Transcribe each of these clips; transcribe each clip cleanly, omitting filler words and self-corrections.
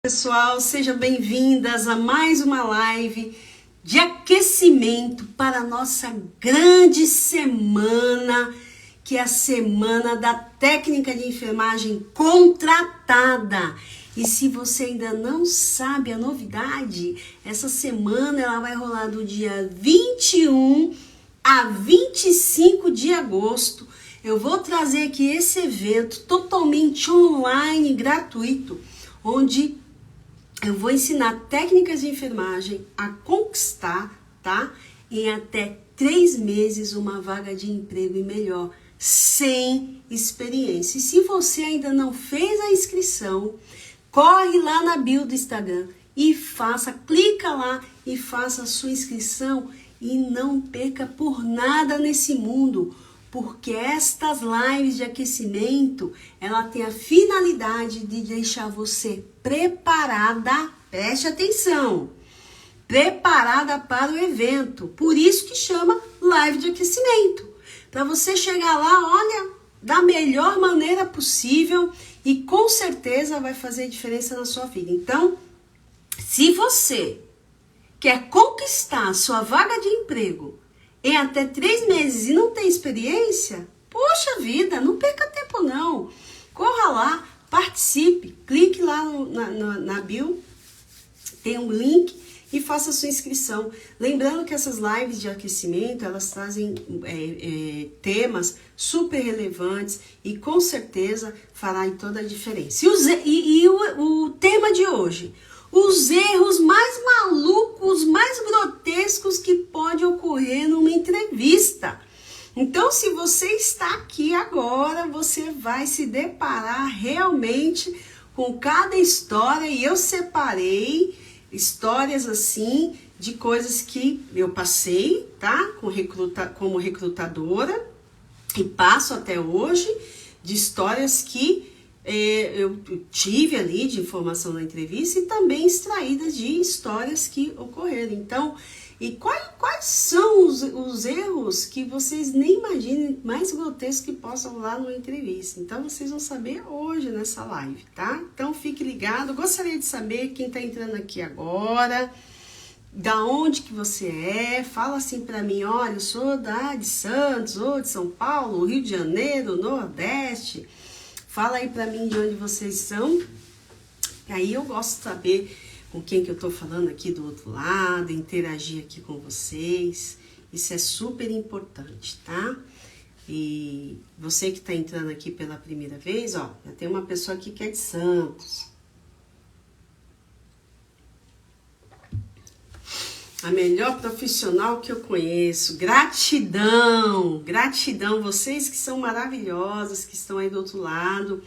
Pessoal, sejam bem-vindas a mais uma live de aquecimento para a nossa grande semana, que é a semana da técnica de enfermagem contratada. E se você ainda não sabe a novidade, essa semana ela vai rolar do dia 21 a 25 de agosto. Eu vou trazer aqui esse evento totalmente online, gratuito, onde eu vou ensinar técnicas de enfermagem a conquistar, tá? Em até 3 meses uma vaga de emprego e melhor, sem experiência. E se você ainda não fez a inscrição, corre lá na bio do Instagram e clica lá e faça a sua inscrição e não perca por nada nesse mundo. Porque estas lives de aquecimento, ela tem a finalidade de deixar você preparada, preste atenção, preparada para o evento. Por isso que chama live de aquecimento. Para você chegar lá, olha, da melhor maneira possível e com certeza vai fazer diferença na sua vida. Então, se você quer conquistar a sua vaga de emprego em até 3 meses e não tem experiência, poxa vida, não perca tempo não. Corra lá, participe, clique lá na bio, tem um link e faça a sua inscrição. Lembrando que essas lives de aquecimento, elas trazem temas super relevantes e com certeza fará toda a diferença. E o tema de hoje: os erros mais malucos, mais grotescos que pode ocorrer numa entrevista. Então, se você está aqui agora, você vai se deparar realmente com cada história. E eu separei histórias assim de coisas que eu passei, tá? Como recrutadora e passo até hoje, de histórias que eu tive ali de informação na entrevista e também extraídas de histórias que ocorreram. Então, e quais são os erros que vocês nem imaginem mais grotescos que possam rolar numa entrevista? Então, vocês vão saber hoje nessa live, tá? Então, fique ligado. Gostaria de saber quem tá entrando aqui agora, da onde que você é. Fala assim pra mim: olha, eu sou de Santos, ou de São Paulo, Rio de Janeiro, Nordeste. Fala aí pra mim de onde vocês são. Aí eu gosto de saber com quem que eu tô falando aqui do outro lado, interagir aqui com vocês. Isso é super importante, tá? E você que tá entrando aqui pela primeira vez, ó, já tem uma pessoa aqui que é de Santos. A melhor profissional que eu conheço. Gratidão, gratidão. Vocês que são maravilhosas, que estão aí do outro lado,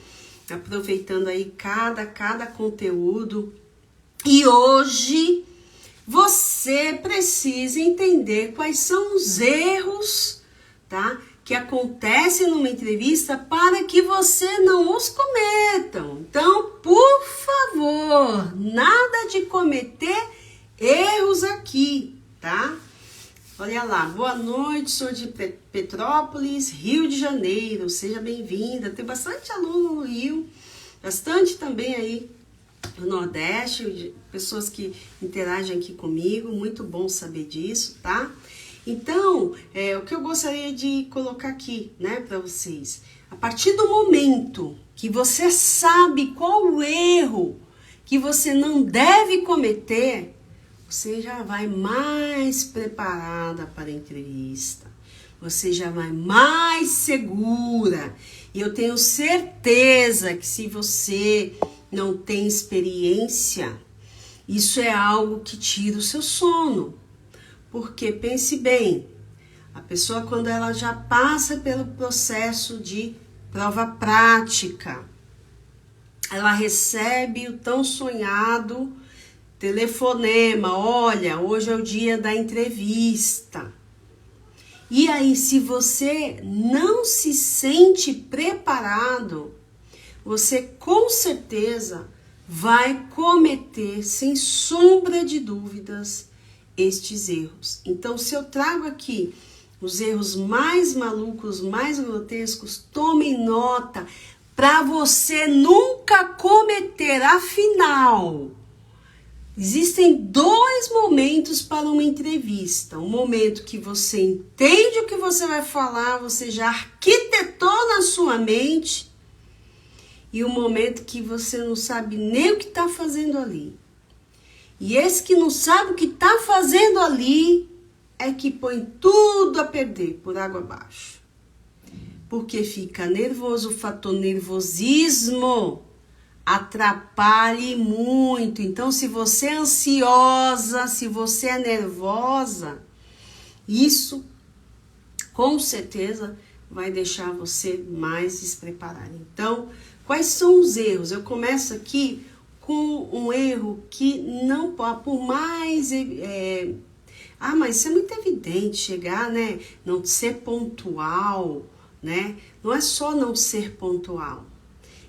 aproveitando aí cada conteúdo. E hoje você precisa entender quais são os erros, tá? Que acontecem numa entrevista para que você não os cometam. Então, por favor, nada de cometer erros aqui, tá? Olha lá, boa noite, sou de Petrópolis, Rio de Janeiro, seja bem-vinda. Tem bastante aluno no Rio, bastante também aí no Nordeste, pessoas que interagem aqui comigo, muito bom saber disso, tá? Então, o que eu gostaria de colocar aqui, né, para vocês, a partir do momento que você sabe qual o erro que você não deve cometer, você já vai mais preparada para a entrevista. Você já vai mais segura. E eu tenho certeza que se você não tem experiência, isso é algo que tira o seu sono. Porque pense bem, a pessoa quando ela já passa pelo processo de prova prática, ela recebe o tão sonhado telefonema: olha, hoje é o dia da entrevista. E aí, se você não se sente preparado, você com certeza vai cometer, sem sombra de dúvidas, estes erros. Então, se eu trago aqui os erros mais malucos, mais grotescos, tomem nota, para você nunca cometer. Afinal, existem dois momentos para uma entrevista. Um momento que você entende o que você vai falar, você já arquitetou na sua mente, e um momento que você não sabe nem o que está fazendo ali. E esse que não sabe o que está fazendo ali é que põe tudo a perder por água abaixo. Porque fica nervoso, o fator nervosismo atrapalha muito. Então, se você é ansiosa, se você é nervosa, isso com certeza vai deixar você mais despreparado. Então, quais são os erros? Eu começo aqui com um erro que não pode, por mais... mas isso é muito evidente, chegar, né? Não ser pontual, né? Não é só não ser pontual.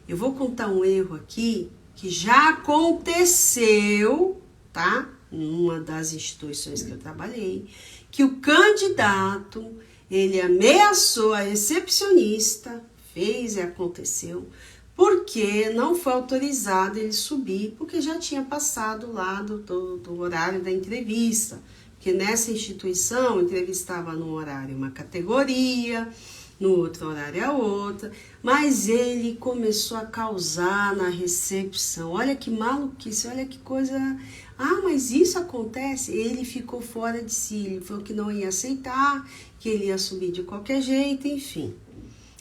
Eu vou contar um erro aqui que já aconteceu, tá? Numa das instituições que eu trabalhei, que o candidato, ele ameaçou a recepcionista, fez e aconteceu, porque não foi autorizado ele subir, porque já tinha passado lá do horário da entrevista. Porque nessa instituição, entrevistava num horário uma categoria, no outro horário a outra, mas ele começou a causar na recepção. Olha que maluquice, olha que coisa... mas isso acontece? Ele ficou fora de si, ele falou que não ia aceitar, que ele ia subir de qualquer jeito, enfim.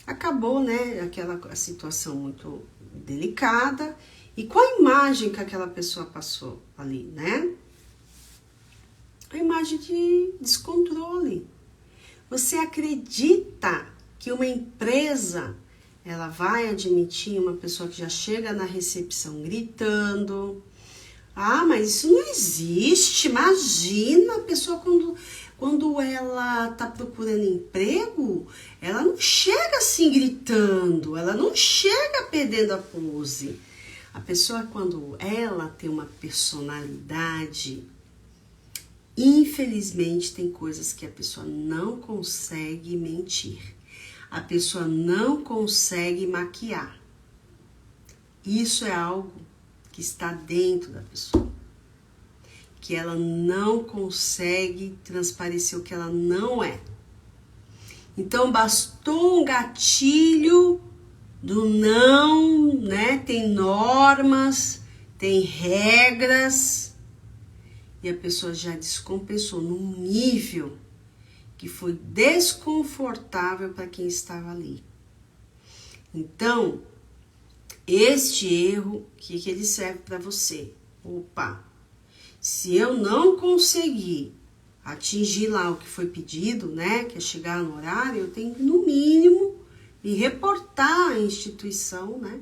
Acabou, né, a situação muito delicada. E qual a imagem que aquela pessoa passou ali, né? A imagem de descontrole. Você acredita que uma empresa, ela vai admitir uma pessoa que já chega na recepção gritando? Mas isso não existe. Imagina a pessoa quando ela tá procurando emprego, ela não chega assim gritando, ela não chega perdendo a pose. A pessoa, quando ela tem uma personalidade, infelizmente tem coisas que a pessoa não consegue mentir. A pessoa não consegue maquiar. Isso é algo que está dentro da pessoa. Que ela não consegue transparecer o que ela não é. Então, bastou um gatilho do não, né? Tem normas, tem regras, e a pessoa já descompensou num nível que foi desconfortável para quem estava ali. Então, este erro, o que ele serve para você? Se eu não conseguir atingir lá o que foi pedido, né, que é chegar no horário, eu tenho que, no mínimo, me reportar à instituição, né,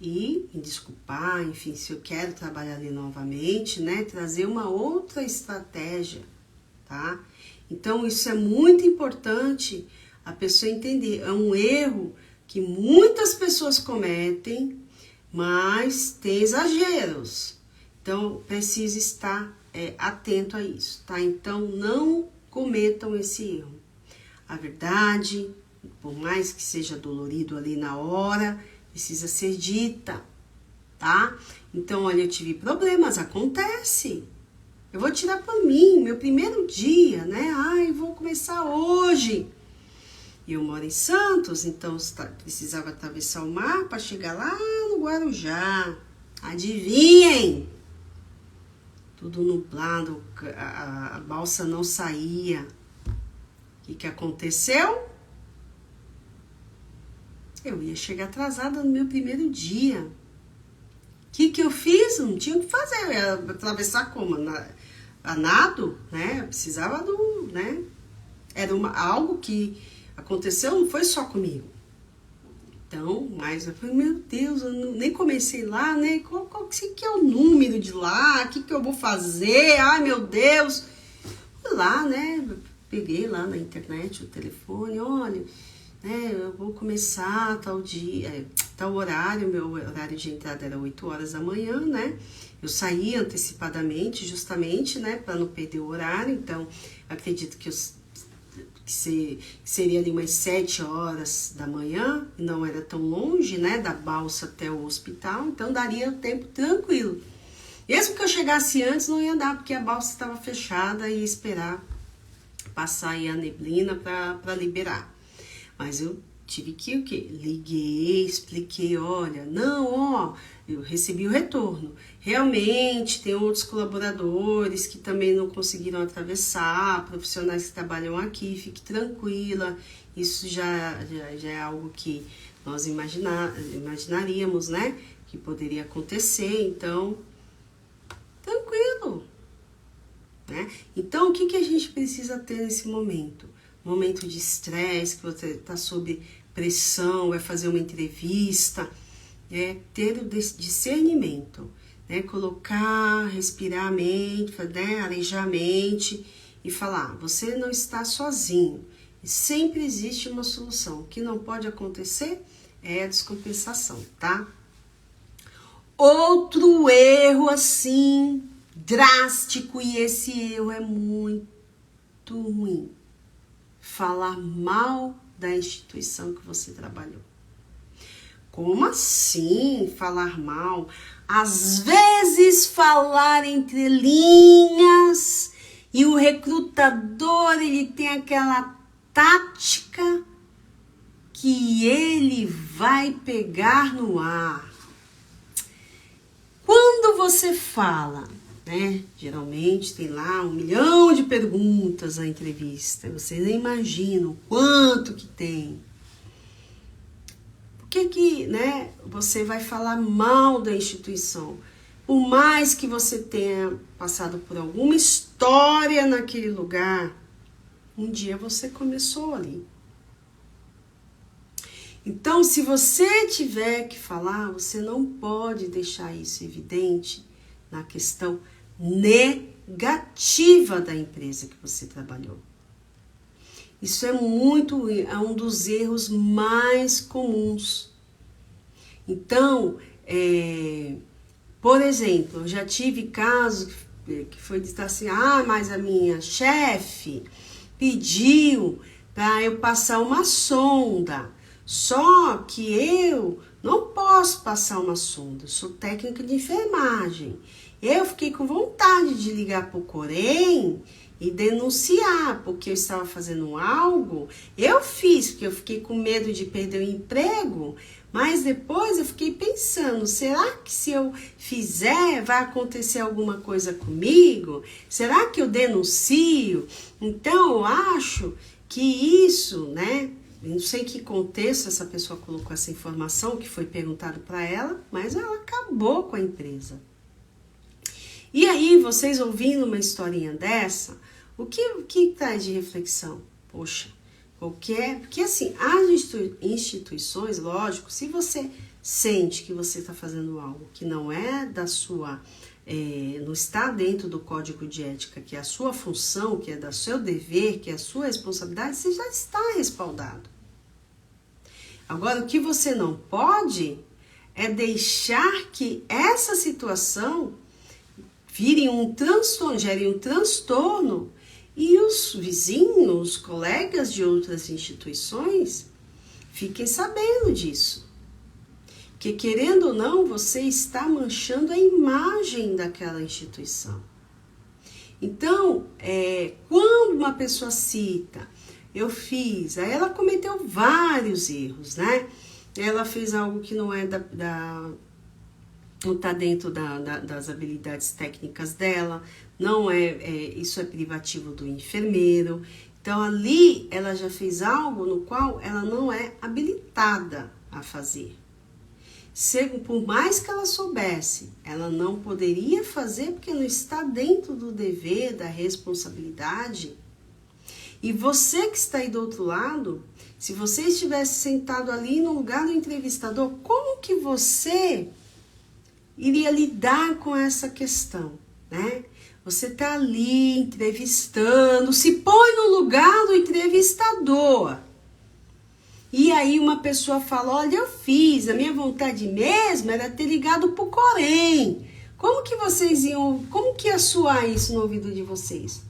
e me desculpar, enfim, se eu quero trabalhar ali novamente, né, trazer uma outra estratégia, tá? Então, isso é muito importante a pessoa entender. É um erro que muitas pessoas cometem, mas tem exageros. Então, precisa estar atento a isso, tá? Então, não cometam esse erro. A verdade, por mais que seja dolorido ali na hora, precisa ser dita, tá? Então, olha, eu tive problemas, acontece. Eu vou tirar por mim, meu primeiro dia, né? Vou começar hoje. Eu moro em Santos, então precisava atravessar o mar para chegar lá no Guarujá. Adivinhem? Tudo nublado, a balsa não saía. O que aconteceu? Eu ia chegar atrasada no meu primeiro dia. O que eu fiz? Não tinha o que fazer. Eu ia atravessar como? A nado, né? Eu precisava né? Era algo que aconteceu, não foi só comigo. Então, mas eu falei, meu Deus, eu nem comecei lá, né? Qual que é o número de lá? O que eu vou fazer? Ai, meu Deus. Fui lá, né? Peguei lá na internet o telefone, olha, né? Eu vou começar tal dia, tal horário, meu horário de entrada era 8 horas da manhã, né? Eu saí antecipadamente, justamente, né? Para não perder o horário, então acredito que que seria ali umas 7 horas da manhã, não era tão longe, né, da balsa até o hospital, então daria tempo tranquilo. Mesmo que eu chegasse antes, não ia dar, porque a balsa estava fechada e ia esperar passar aí a neblina para liberar. Mas eu tive que o quê? Liguei, expliquei, olha, não, ó, eu recebi o retorno. Realmente, tem outros colaboradores que também não conseguiram atravessar, profissionais que trabalham aqui, fique tranquila. Isso já é algo que nós imaginaríamos, né? Que poderia acontecer, então, tranquilo. Né? Então, o que a gente precisa ter nesse momento? Momento de estresse, que você está sob pressão, vai fazer uma entrevista, ter o discernimento, né? Colocar, respirar a mente, né? Arejar a mente e falar, você não está sozinho, sempre existe uma solução. O que não pode acontecer é a descompensação, tá? Outro erro, assim, drástico, e esse erro é muito ruim, falar mal da instituição que você trabalhou. Como assim falar mal? Às vezes falar entre linhas, e o recrutador, ele tem aquela tática que ele vai pegar no ar. Quando você fala, né? Geralmente tem lá 1 milhão de perguntas na entrevista. Vocês nem imaginam quanto que tem. Por que, né, você vai falar mal da instituição? Por mais que você tenha passado por alguma história naquele lugar, um dia você começou ali. Então, se você tiver que falar, você não pode deixar isso evidente na questão negativa da empresa que você trabalhou. Isso é um dos erros mais comuns. Então, por exemplo, eu já tive casos que foi dizer assim, mas a minha chefe pediu para eu passar uma sonda. Só que eu não posso passar uma sonda, eu sou técnica de enfermagem. Eu fiquei com vontade de ligar para o Corém e denunciar, porque eu estava fazendo algo. Eu fiz, porque eu fiquei com medo de perder o emprego, mas depois eu fiquei pensando, será que se eu fizer vai acontecer alguma coisa comigo? Será que eu denuncio? Então eu acho que isso, né? Eu não sei em que contexto essa pessoa colocou essa informação que foi perguntado para ela, mas ela acabou com a empresa. E aí, vocês ouvindo uma historinha dessa, o que traz de reflexão? Poxa, porque assim, as instituições, lógico, se você sente que você está fazendo algo que não é da sua, não está dentro do código de ética, que é a sua função, que é do seu dever, que é a sua responsabilidade, você já está respaldado. Agora, o que você não pode é deixar que essa situação gere um transtorno e os vizinhos, os colegas de outras instituições fiquem sabendo disso. Porque, querendo ou não, você está manchando a imagem daquela instituição. Então, quando uma pessoa cita, eu fiz, aí ela cometeu vários erros, né? Ela fez algo que não é não está dentro das habilidades técnicas dela, não isso é privativo do enfermeiro. Então, ali, ela já fez algo no qual ela não é habilitada a fazer. Por mais que ela soubesse, ela não poderia fazer porque não está dentro do dever, da responsabilidade. E você que está aí do outro lado, se você estivesse sentado ali no lugar do entrevistador, como que você iria lidar com essa questão, né? Você está ali entrevistando, se põe no lugar do entrevistador. E aí uma pessoa fala, olha, eu fiz, a minha vontade mesmo era ter ligado pro Corém. Como que ia soar isso no ouvido de vocês?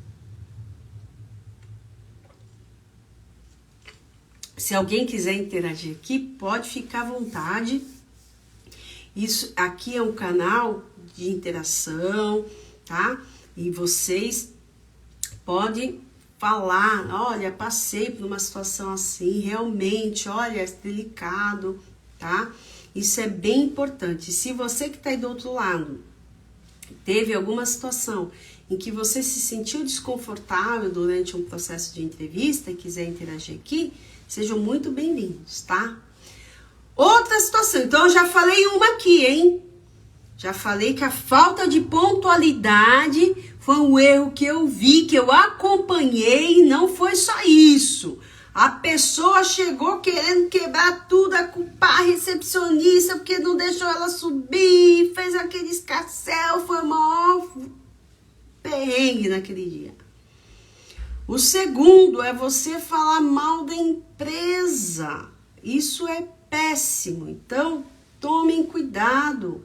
Se alguém quiser interagir aqui, pode ficar à vontade. Isso aqui é um canal de interação, tá? E vocês podem falar, olha, passei por uma situação assim, realmente, olha, é delicado, tá? Isso é bem importante. Se você que está aí do outro lado teve alguma situação em que você se sentiu desconfortável durante um processo de entrevista e quiser interagir aqui, sejam muito bem-vindos, tá? Outra situação, então eu já falei uma aqui, hein? Já falei que a falta de pontualidade foi um erro que eu vi, que eu acompanhei, e não foi só isso. A pessoa chegou querendo quebrar tudo, a culpar a recepcionista porque não deixou ela subir, fez aquele escarcéu, foi maior perrengue naquele dia. O segundo é você falar mal da empresa. Isso é péssimo. Então, tomem cuidado,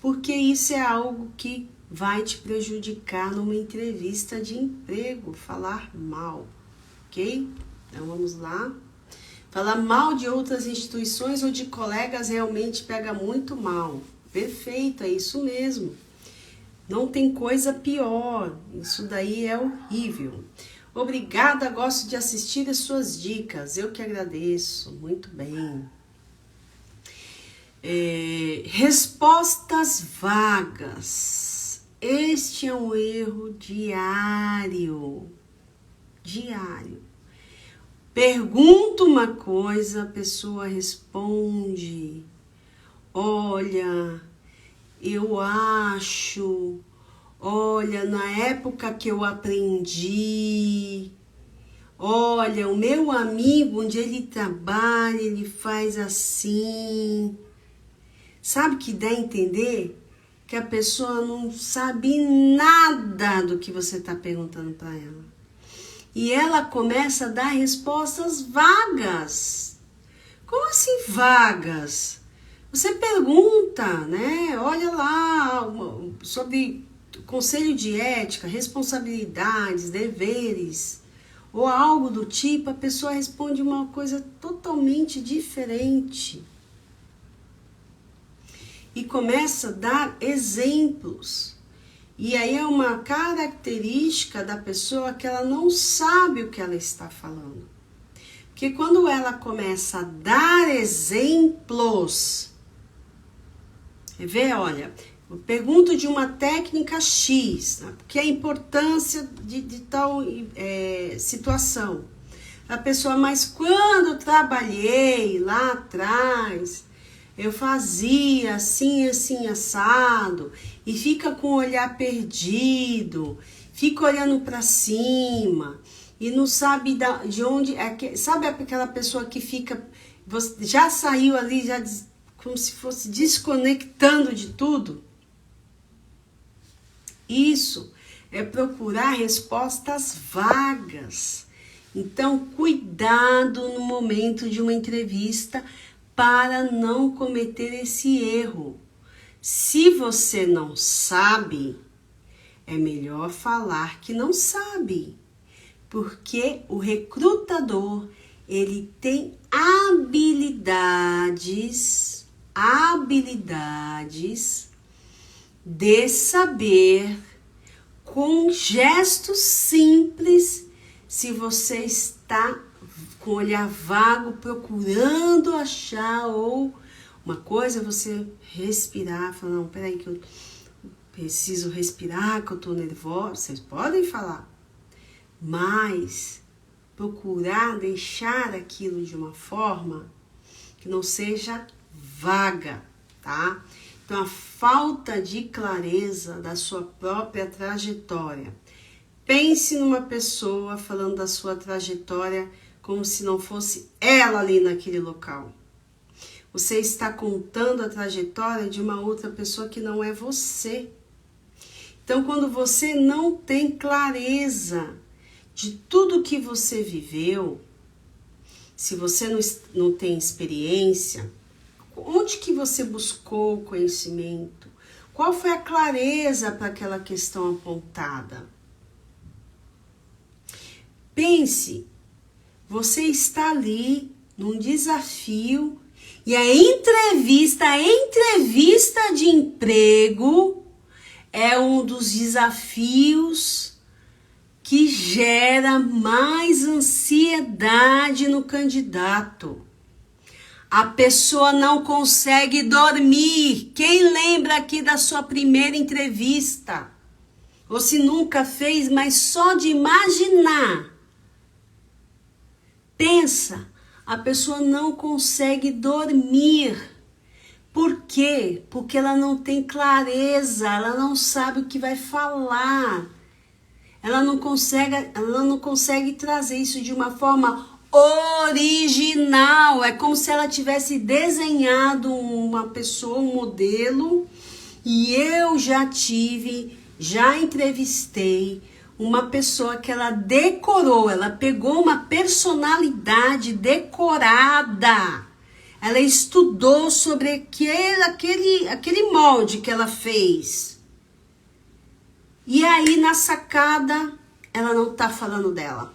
porque isso é algo que vai te prejudicar numa entrevista de emprego, falar mal, ok? Então, vamos lá. Falar mal de outras instituições ou de colegas realmente pega muito mal. Perfeito, é isso mesmo. Não tem coisa pior. Isso daí é horrível. Obrigada, gosto de assistir as suas dicas. Eu que agradeço. Muito bem. Respostas vagas. Este é um erro diário. Diário. Pergunta uma coisa, a pessoa responde. Olha, eu acho. Olha, na época que eu aprendi. Olha, o meu amigo, onde ele trabalha, ele faz assim. Sabe que dá a entender que a pessoa não sabe nada do que você está perguntando para ela. E ela começa a dar respostas vagas. Como assim vagas? Você pergunta, né? Olha lá, sobre conselho de ética, responsabilidades, deveres, ou algo do tipo, a pessoa responde uma coisa totalmente diferente. E começa a dar exemplos. E aí é uma característica da pessoa que ela não sabe o que ela está falando. Porque quando ela começa a dar exemplos, vê, olha, eu pergunto de uma técnica X, né? Porque a importância de tal situação. A pessoa, mas quando eu trabalhei lá atrás, eu fazia assim, assim, assado, e fica com o olhar perdido, fica olhando para cima, e não sabe de onde, sabe aquela pessoa que fica, já saiu ali, já como se fosse desconectando de tudo? Isso é procurar respostas vagas. Então, cuidado no momento de uma entrevista para não cometer esse erro. Se você não sabe, é melhor falar que não sabe, porque o recrutador, ele tem habilidades de saber com gestos simples se você está com o olhar vago procurando achar, ou uma coisa é você respirar, falar, não, peraí que eu preciso respirar, que eu tô nervosa. Vocês podem falar, mas procurar deixar aquilo de uma forma que não seja vaga, tá? Então, a falta de clareza da sua própria trajetória. Pense numa pessoa falando da sua trajetória como se não fosse ela ali naquele local. Você está contando a trajetória de uma outra pessoa que não é você. Então, quando você não tem clareza de tudo que você viveu, se você não tem experiência, onde que você buscou o conhecimento? Qual foi a clareza para aquela questão apontada? Pense, você está ali num desafio. E a entrevista de emprego é um dos desafios que gera mais ansiedade no candidato. A pessoa não consegue dormir. Quem lembra aqui da sua primeira entrevista? Ou se nunca fez, mas só de imaginar. Pensa, a pessoa não consegue dormir. Por quê? Porque ela não tem clareza, ela não sabe o que vai falar. Ela não consegue trazer isso de uma forma original. É como se ela tivesse desenhado uma pessoa, um modelo, e eu já entrevistei uma pessoa que ela decorou, ela pegou uma personalidade decorada. Ela estudou sobre aquele molde que ela fez. E aí, na sacada, ela não tá falando dela.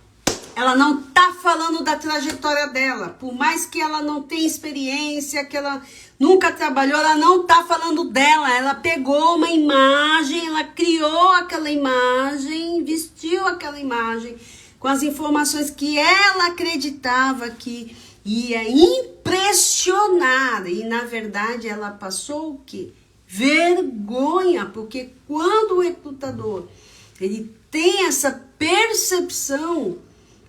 Ela não tá falando da trajetória dela. Por mais que ela não tenha experiência, que ela nunca trabalhou, ela não tá falando dela. Ela pegou uma imagem, ela criou aquela imagem, vestiu aquela imagem com as informações que ela acreditava que ia impressionar. E, na verdade, ela passou o quê? Vergonha, porque quando o recrutador ele tem essa percepção,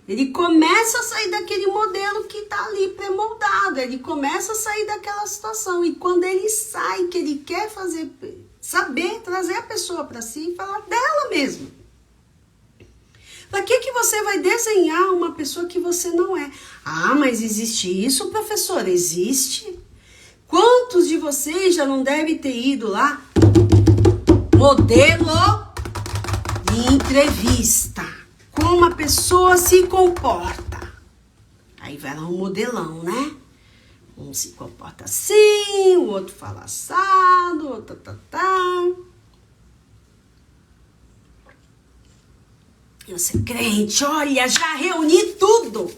ele começa a sair daquele modelo que está ali pré-moldado, ele começa a sair daquela situação, e quando ele sai, que ele quer trazer a pessoa para si e falar dela mesmo. Para que você vai desenhar uma pessoa que você não é? Ah, mas existe isso, professor? Existe? Quantos de vocês já não devem ter ido lá? Modelo de entrevista. Como a pessoa se comporta. Aí vai lá um modelão, né? Um se comporta assim, o outro fala assado, o outro E você, crente, olha, já reuni tudo.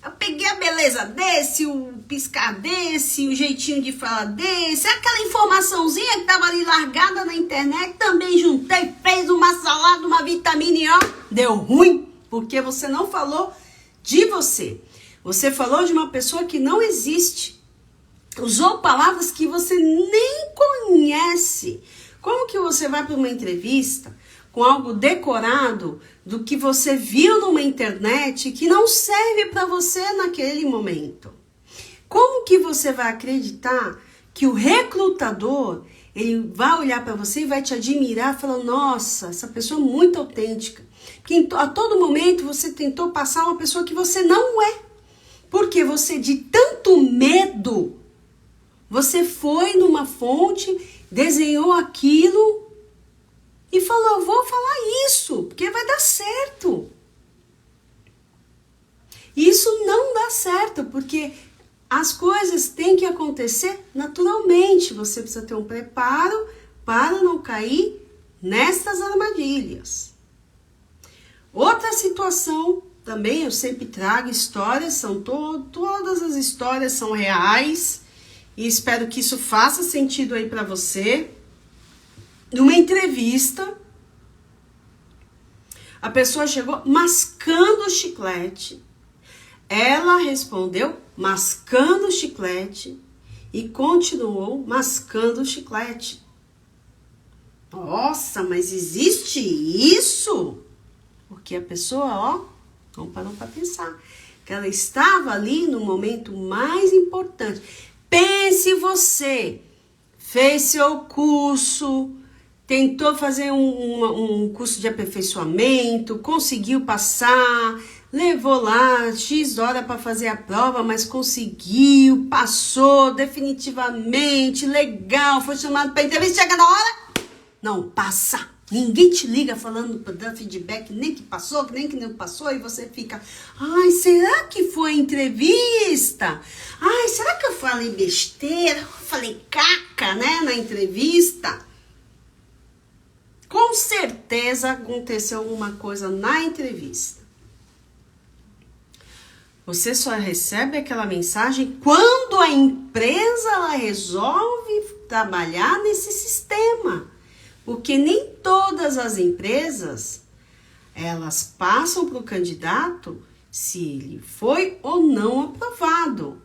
Eu peguei a beleza desse, o piscar desse, o jeitinho de falar desse, aquela informaçãozinha que tava ali largada na internet, também juntei, fez uma salada, uma vitamina e ó, deu ruim, porque você não falou de você. Você falou de uma pessoa que não existe. Usou palavras que você nem conhece. Como que você vai para uma entrevista com algo decorado do que você viu numa internet que não serve para você naquele momento? Como que você vai acreditar que o recrutador, ele vai olhar para você e vai te admirar, falando, nossa, essa pessoa é muito autêntica. Que a todo momento você tentou passar uma pessoa que você não é. Porque você, de tanto medo, você foi numa fonte, desenhou aquilo e falou, eu vou falar isso, porque vai dar certo. Isso não dá certo, porque as coisas têm que acontecer naturalmente. Você precisa ter um preparo para não cair nestas armadilhas. Outra situação, também eu sempre trago histórias, todas as histórias são reais, e espero que isso faça sentido aí para você. Numa entrevista, a pessoa chegou mascando o chiclete. Ela respondeu mascando o chiclete e continuou mascando o chiclete. Nossa, mas existe isso? Porque a pessoa, ó, não parou para pensar. Que ela estava ali no momento mais importante. Pense você, fez seu curso, tentou fazer um curso de aperfeiçoamento, conseguiu passar, levou lá X hora para fazer a prova, mas conseguiu, passou definitivamente, legal, foi chamado para entrevista, chega na hora, não passa. Ninguém te liga falando para dar feedback, nem que passou, nem que não passou, e você fica, ai, será que foi entrevista? Ai, será que eu falei besteira? Falei caca, né, na entrevista? Com certeza aconteceu alguma coisa na entrevista. Você só recebe aquela mensagem quando a empresa ela resolve trabalhar nesse sistema. Porque nem todas as empresas, elas passam para o candidato se ele foi ou não aprovado.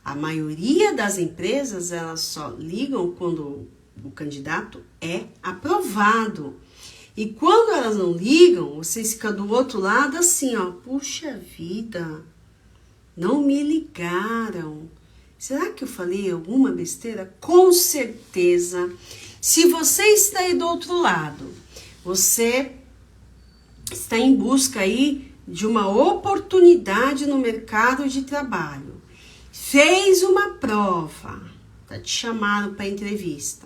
A maioria das empresas, elas só ligam quando o candidato é aprovado. E quando elas não ligam, você fica do outro lado assim, ó, puxa vida, não me ligaram. Será que eu falei alguma besteira? Com certeza. Se você está aí do outro lado, você está em busca aí de uma oportunidade no mercado de trabalho, fez uma prova, te chamaram para entrevista,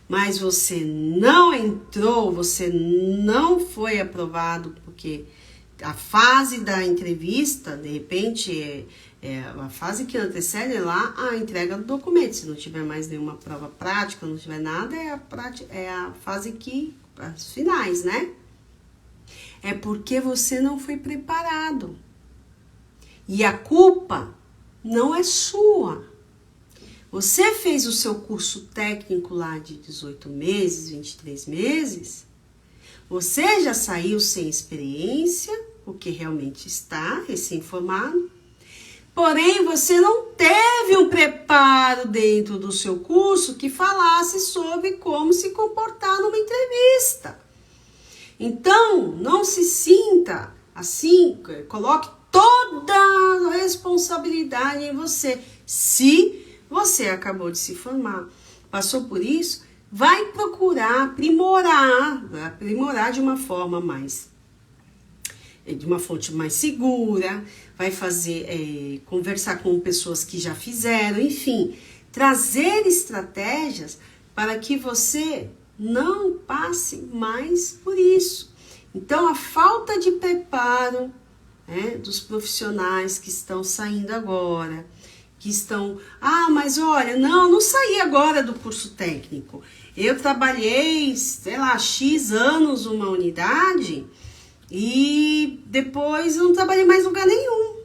mas você não entrou, você não foi aprovado, porque a fase da entrevista, de repente, a fase que antecede lá a entrega do documento. Se não tiver mais nenhuma prova prática, não tiver nada, é a fase que, as finais, né? É porque você não foi preparado. E a culpa não é sua. Você fez o seu curso técnico lá de 18 meses, 23 meses, você já saiu sem experiência, porque realmente está recém-formado, porém você não teve um preparo dentro do seu curso que falasse sobre como se comportar numa entrevista. Então, não se sinta assim, coloque toda a responsabilidade em você. Se você acabou de se formar, passou por isso, vai procurar aprimorar de uma forma de uma fonte mais segura, vai fazer, conversar com pessoas que já fizeram, enfim, trazer estratégias para que você não passe mais por isso. Então, a falta de preparo dos profissionais que estão saindo agora, que estão, mas olha, não saí agora do curso técnico. Eu trabalhei, sei lá, X anos numa unidade e depois eu não trabalhei mais em lugar nenhum.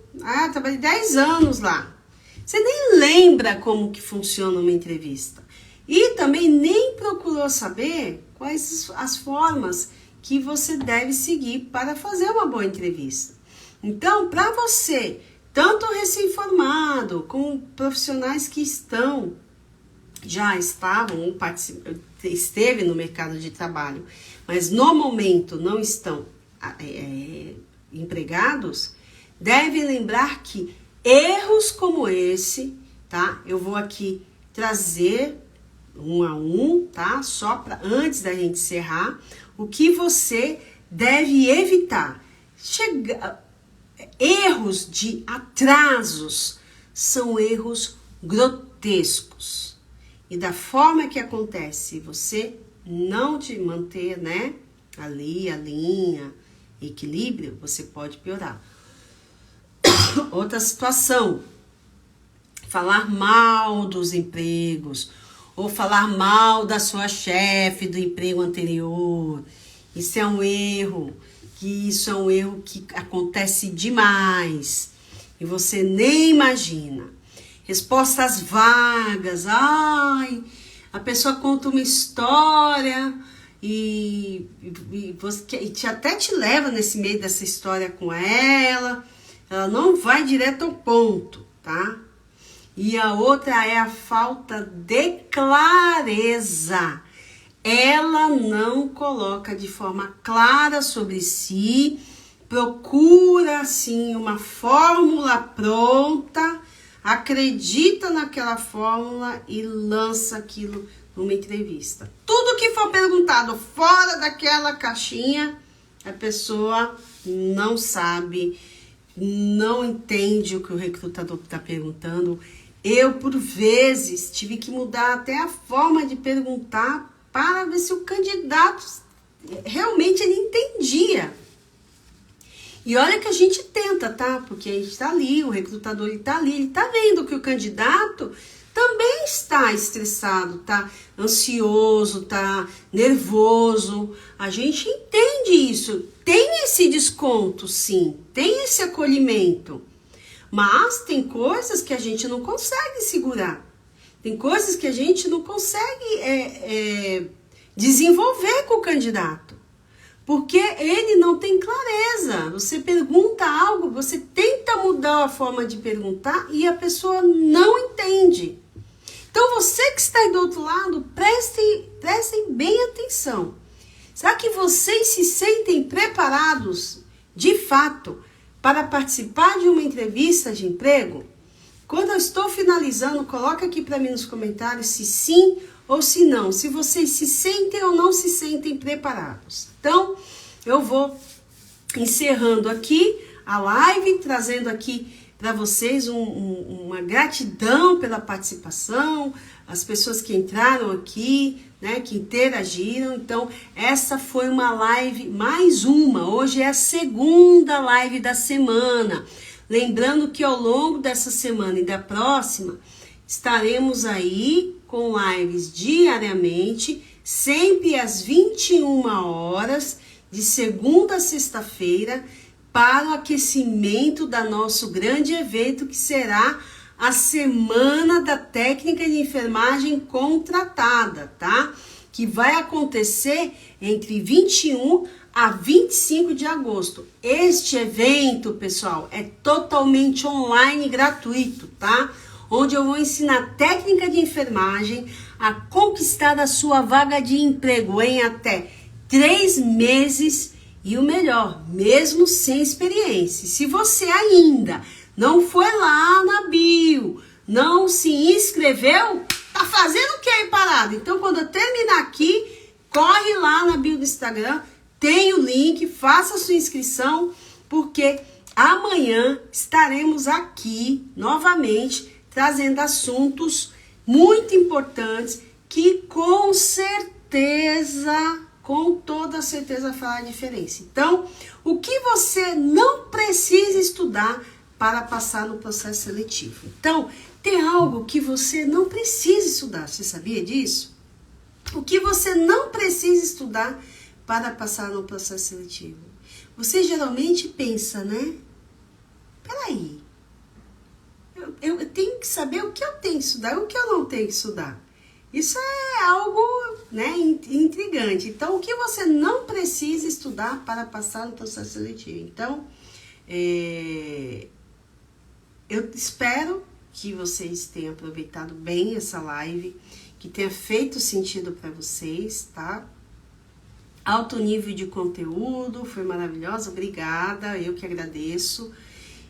Trabalhei 10 anos lá. Você nem lembra como que funciona uma entrevista. E também nem procurou saber quais as formas que você deve seguir para fazer uma boa entrevista. Então, para você, tanto recém-formado, como profissionais que já estavam ou esteve no mercado de trabalho, mas no momento não estão empregados, devem lembrar que erros como esse, tá? Eu vou aqui trazer um a um, tá? Só para antes da gente encerrar, o que você deve evitar. Erros de atrasos são erros grotescos. E da forma que acontece, você não te manter, ali a linha, equilíbrio, você pode piorar. Outra situação, falar mal dos empregos, ou falar mal da sua chefe do emprego anterior. Isso é um erro, que acontece demais e você nem imagina. Respostas vagas, a pessoa conta uma história e até te leva nesse meio dessa história com ela não vai direto ao ponto, tá? E a outra é a falta de clareza. Ela não coloca de forma clara sobre si, procura assim uma fórmula pronta, acredita naquela fórmula e lança aquilo numa entrevista. Tudo que for perguntado fora daquela caixinha, a pessoa não sabe, não entende o que o recrutador está perguntando. Eu, por vezes, tive que mudar até a forma de perguntar para ver se o candidato realmente ele entendia. E olha que a gente tenta, tá? Porque a gente tá ali, o recrutador ele tá ali, ele tá vendo que o candidato também está estressado, tá ansioso, tá nervoso. A gente entende isso. Tem esse desconto, sim. Tem esse acolhimento. Mas tem coisas que a gente não consegue segurar. Tem coisas que a gente não consegue desenvolver com o candidato. Porque ele não tem clareza. Você pergunta algo, você tenta mudar a forma de perguntar e a pessoa não entende. Então você que está aí do outro lado, prestem bem atenção. Será que vocês se sentem preparados, de fato, para participar de uma entrevista de emprego? Quando eu estou finalizando, coloca aqui para mim nos comentários se sim ou se não. Se vocês se sentem ou não se sentem preparados. Então, eu vou encerrando aqui a live, trazendo aqui para vocês uma gratidão pela participação, as pessoas que entraram aqui, né, que interagiram. Então, essa foi uma live, mais uma. Hoje é a segunda live da semana. Lembrando que ao longo dessa semana e da próxima, estaremos aí com lives diariamente, sempre às 21 horas, de segunda a sexta-feira, para o aquecimento da nosso grande evento, que será a Semana da Técnica de Enfermagem Contratada, tá? Que vai acontecer entre 21 a 25 de agosto. Este evento, pessoal, é totalmente online e gratuito, tá? Onde eu vou ensinar técnica de enfermagem a conquistar a sua vaga de emprego em até 3 meses e o melhor, mesmo sem experiência. Se você ainda não foi lá na bio, não se inscreveu, tá fazendo o que aí parado? Então, quando eu terminar aqui, corre lá na bio do Instagram, tem o link, faça a sua inscrição, porque amanhã estaremos aqui novamente trazendo assuntos muito importantes que com toda certeza fará a diferença. Então, o que você não precisa estudar para passar no processo seletivo? Então, tem algo que você não precisa estudar, você sabia disso? O que você não precisa estudar para passar no processo seletivo? Você geralmente pensa, né? Peraí, eu tenho que saber o que eu tenho que estudar e o que eu não tenho que estudar. Isso é algo, né, intrigante. Então, o que você não precisa estudar para passar no processo seletivo? Então, eu espero que vocês tenham aproveitado bem essa live, que tenha feito sentido para vocês, tá? Alto nível de conteúdo, foi maravilhosa, obrigada, eu que agradeço.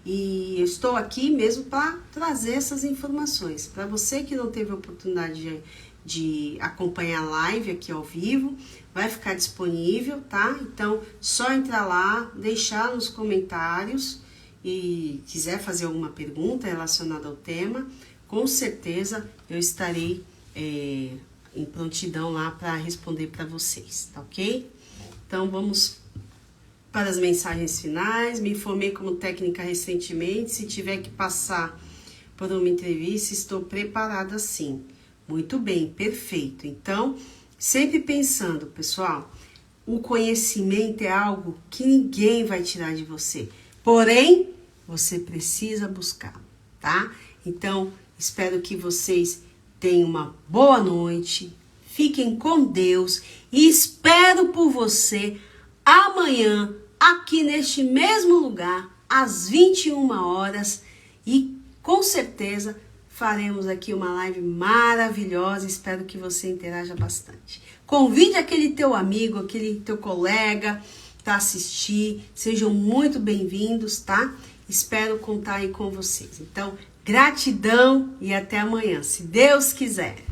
E eu estou aqui mesmo para trazer essas informações. Para você que não teve a oportunidade de acompanhar a live aqui ao vivo, vai ficar disponível, tá? Então, só entrar lá, deixar nos comentários e quiser fazer alguma pergunta relacionada ao tema, com certeza eu estarei em prontidão lá para responder para vocês, tá ok? Então, vamos para as mensagens finais. Me formei como técnica recentemente. Se tiver que passar por uma entrevista, estou preparada sim. Muito bem, perfeito. Então, sempre pensando, pessoal, o conhecimento é algo que ninguém vai tirar de você. Porém, você precisa buscar, tá? Então, espero que vocês tenham uma boa noite. Fiquem com Deus e espero por você amanhã, aqui neste mesmo lugar, às 21 horas, e com certeza faremos aqui uma live maravilhosa. Espero que você interaja bastante. Convide aquele teu amigo, aquele teu colega para assistir. Sejam muito bem-vindos, tá? Espero contar aí com vocês. Então, gratidão e até amanhã, se Deus quiser.